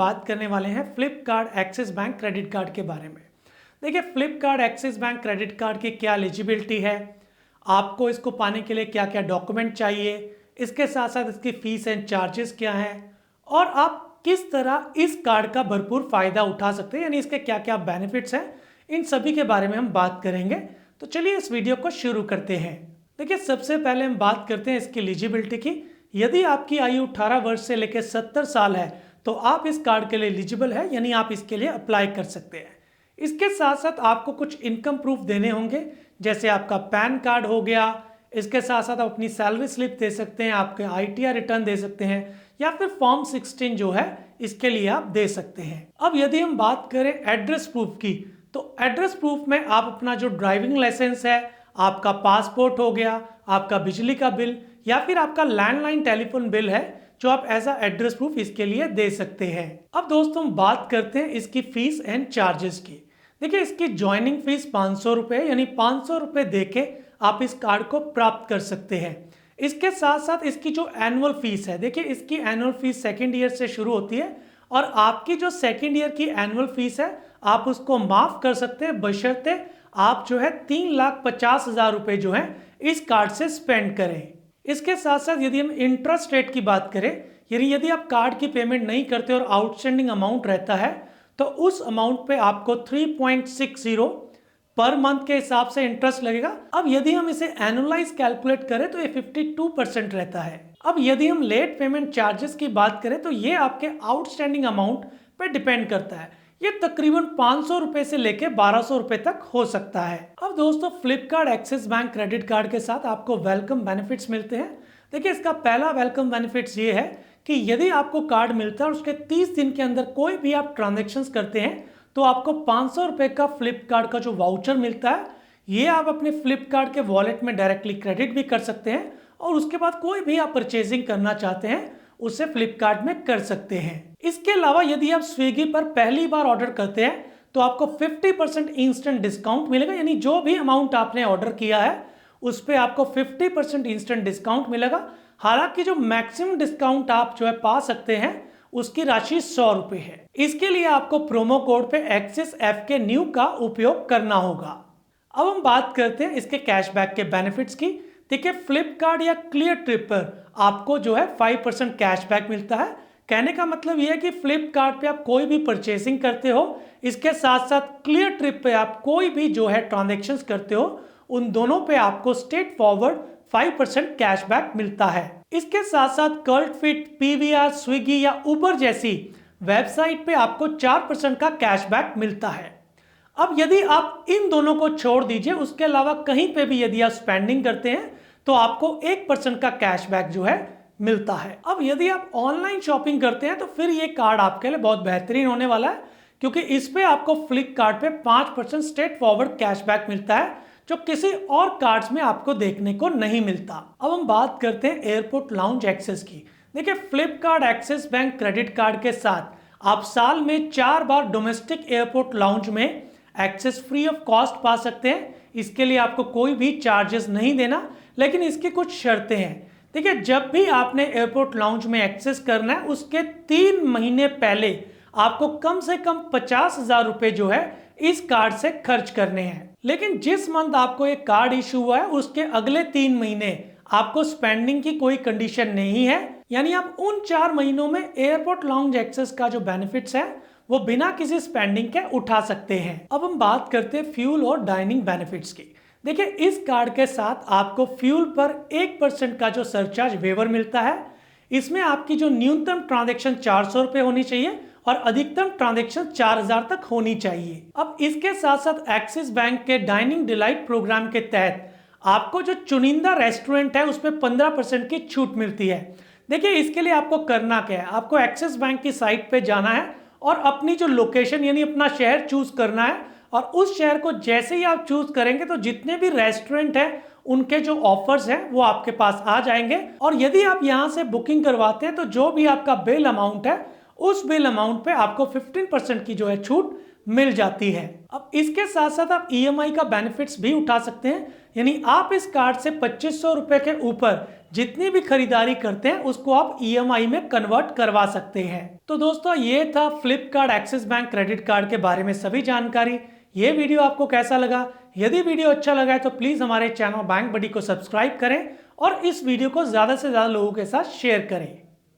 बात करने वाले हैं Flipkart axis bank credit card के बारे में। देखिए, Flipkart axis bank credit card की क्या एलिजिबिलिटी है, आपको इसको पाने के लिए क्या क्या डॉक्यूमेंट चाहिए, इसके साथ साथ इसकी फीस एंड चार्जेस क्या हैं और आप किस तरह इस कार्ड का भरपूर फायदा उठा सकते हैं, यानी इसके क्या क्या बेनिफिट्स हैं, इन सभी के बारे में हम बात करेंगे। तो चलिए इस वीडियो को शुरू करते हैं। देखिए, सबसे पहले हम बात करते हैं इसकी एलिजिबिलिटी की। यदि आपकी आयु 18 वर्ष से लेकर 70 साल है तो आप इस कार्ड के लिए एलिजिबल है, यानी आप इसके लिए अप्लाई कर सकते हैं। इसके साथ साथ आपको कुछ इनकम प्रूफ देने होंगे, जैसे आपका पैन कार्ड हो गया। इसके साथ साथ आप अपनी सैलरी स्लिप दे सकते हैं, आपके ITR रिटर्न दे सकते हैं, या फिर फॉर्म 16 जो है इसके लिए आप दे सकते हैं। अब यदि हम बात करें एड्रेस प्रूफ की, तो एड्रेस प्रूफ में आप अपना जो ड्राइविंग लाइसेंस है, आपका पासपोर्ट हो गया, आपका बिजली का बिल या फिर आपका लैंडलाइन टेलीफोन बिल है, जो आप एज अ एड्रेस प्रूफ इसके लिए दे सकते हैं। अब दोस्तों हम बात करते हैं इसकी फीस एंड चार्जेस की। देखिए, इसकी ज्वाइनिंग फीस 500 रुपये, यानी 500 रुपये देके आप इस कार्ड को प्राप्त कर सकते हैं। इसके साथ साथ इसकी जो एनुअल फीस है, देखिए इसकी एनुअल फीस सेकेंड ईयर से शुरू होती है और आपकी जो सेकेंड ईयर की एनुअल फीस है आप उसको माफ कर सकते हैं, बशर्ते आप जो है 3,50,000 रुपये जो है इस कार्ड से स्पेंड करें। इसके साथ साथ यदि हम इंटरेस्ट रेट की बात करें, यानी यदि आप कार्ड की पेमेंट नहीं करते और आउटस्टैंडिंग अमाउंट रहता है तो उस अमाउंट पे आपको 3.60 पर मंथ के हिसाब से इंटरेस्ट लगेगा। अब यदि हम इसे एनुअलाइज कैलकुलेट करें तो ये 52% रहता है। अब यदि हम लेट पेमेंट चार्जेस की बात करें तो ये आपके आउटस्टैंडिंग अमाउंट पे डिपेंड करता है। ये तकरीबन 500 रुपए से लेके 1200 रुपए तक हो सकता है। अब दोस्तों, Flipkart axis bank credit card के साथ आपको वेलकम बेनिफिट्स मिलते हैं। देखिए, इसका पहला वेलकम बेनिफिट्स ये है कि यदि आपको कार्ड मिलता है और उसके 30 दिन के अंदर कोई भी आप ट्रांजेक्शन्स करते हैं तो आपको 500 रुपए का फ्लिपकार्ट का जो वाउचर मिलता है, ये आप अपने फ्लिपकार्ट के वॉलेट में डायरेक्टली क्रेडिट भी कर सकते हैं और उसके बाद कोई भी आप परचेजिंग करना चाहते हैं उसे फ्लिपकार्ट में कर सकते हैं। इसके अलावा यदि आप स्विगी पर पहली बार ऑर्डर करते हैं तो आपको 50% इंस्टेंट डिस्काउंट मिलेगा, यानी जो भी अमाउंट आपने ऑर्डर किया है उस पर आपको 50% इंस्टेंट डिस्काउंट मिलेगा। हालांकि जो मैक्सिमम डिस्काउंट आप जो है पा सकते हैं उसकी राशि 100 रुपए है। इसके लिए आपको प्रोमो कोड पे एक्सिस FK न्यू का उपयोग करना होगा। अब हम बात करते हैं इसके कैशबैक के बेनिफिट्स की। देखिए, फ्लिपकार्ट या क्लियर ट्रिप पर आपको जो है 5% कैशबैक मिलता है। कहने का मतलब यह है कि फ्लिपकार्ट पे आप कोई भी परचेसिंग करते हो, इसके साथ साथ क्लियर ट्रिप पे आप कोई भी जो है ट्रांजेक्शन्स करते हो, उन दोनों पे आपको स्ट्रेट फॉरवर्ड 5% कैशबैक मिलता है। इसके साथ साथ कर्टफिट, PVR, स्विगी या उबर जैसी वेबसाइट पे आपको 4% का कैशबैक मिलता है। अब यदि आप इन दोनों को छोड़ दीजिए, उसके अलावा कहीं पे भी यदि आप स्पेंडिंग करते हैं तो आपको 1% का कैशबैक जो है मिलता है। अब यदि आप ऑनलाइन शॉपिंग करते हैं तो फिर ये कार्ड आपके लिए बहुत बेहतरीन होने वाला है, क्योंकि इस पे आपको फ्लिपकार्ट पे 5% स्ट्रेट फॉरवर्ड कैशबैक मिलता है, जो किसी और कार्ड्स में आपको देखने को नहीं मिलता। अब हम बात करते हैं एयरपोर्ट लाउंज एक्सेस की। देखिए, Flipkart axis bank credit card के साथ आप साल में 4 बार डोमेस्टिक एयरपोर्ट लाउंज में एक्सेस फ्री ऑफ कॉस्ट पा सकते हैं। इसके लिए आपको कोई भी चार्जेस नहीं देना, लेकिन इसकी कुछ शर्तें हैं। देखिए, जब भी आपने एयरपोर्ट लाउंज में एक्सेस करना है उसके 3 महीने पहले आपको कम से कम 50,000 रुपए जो है इस कार्ड से खर्च करने हैं। लेकिन जिस मंथ आपको एक कार्ड इशू हुआ है उसके अगले 3 महीने आपको स्पेंडिंग की कोई कंडीशन नहीं है, यानी आप उन 4 महीनों में एयरपोर्ट लाउंज एक्सेस का जो बेनिफिट्स है वो बिना किसी स्पेंडिंग के उठा सकते हैं। अब हम बात करते हैं फ्यूल और डाइनिंग बेनिफिट्स की। देखिए, इस कार्ड के साथ आपको फ्यूल पर 1% का जो सरचार्ज वेवर मिलता है। इसमें आपकी जो न्यूनतम ट्रांजेक्शन 400 रुपये होनी चाहिए और अधिकतम ट्रांजेक्शन 4,000 तक होनी चाहिए। अब इसके साथ साथ एक्सिस बैंक के डाइनिंग डिलाइट प्रोग्राम के तहत आपको जो चुनिंदा रेस्टोरेंट है उसमें 15% की छूट मिलती है। देखिए, इसके लिए आपको करना क्या है, आपको एक्सिस बैंक की साइट पे जाना है और अपनी जो लोकेशन यानी अपना शहर चूज करना है, और उस शहर को जैसे ही आप चूज करेंगे तो जितने भी रेस्टोरेंट हैं उनके जो ऑफर्स हैं वो आपके पास आ जाएंगे। और यदि आप यहां से बुकिंग करवाते हैं तो जो भी आपका बिल अमाउंट है उस बिल अमाउंट पे आपको 15% की जो है छूट मिल जाती है। अब इसके साथ साथ आप EMI का बेनिफिट्स भी उठा सकते हैं, यानी आप इस कार्ड से 2500 रुपए के ऊपर जितनी भी खरीदारी करते हैं उसको आप EMI में कन्वर्ट करवा सकते हैं। तो दोस्तों ये था Flipkart axis bank credit card के बारे में सभी जानकारी। ये वीडियो आपको कैसा लगा? यदि वीडियो अच्छा लगा है तो प्लीज हमारे चैनल बैंक बडी को सब्सक्राइब करें और इस वीडियो को ज्यादा से ज्यादा लोगों के साथ शेयर करें।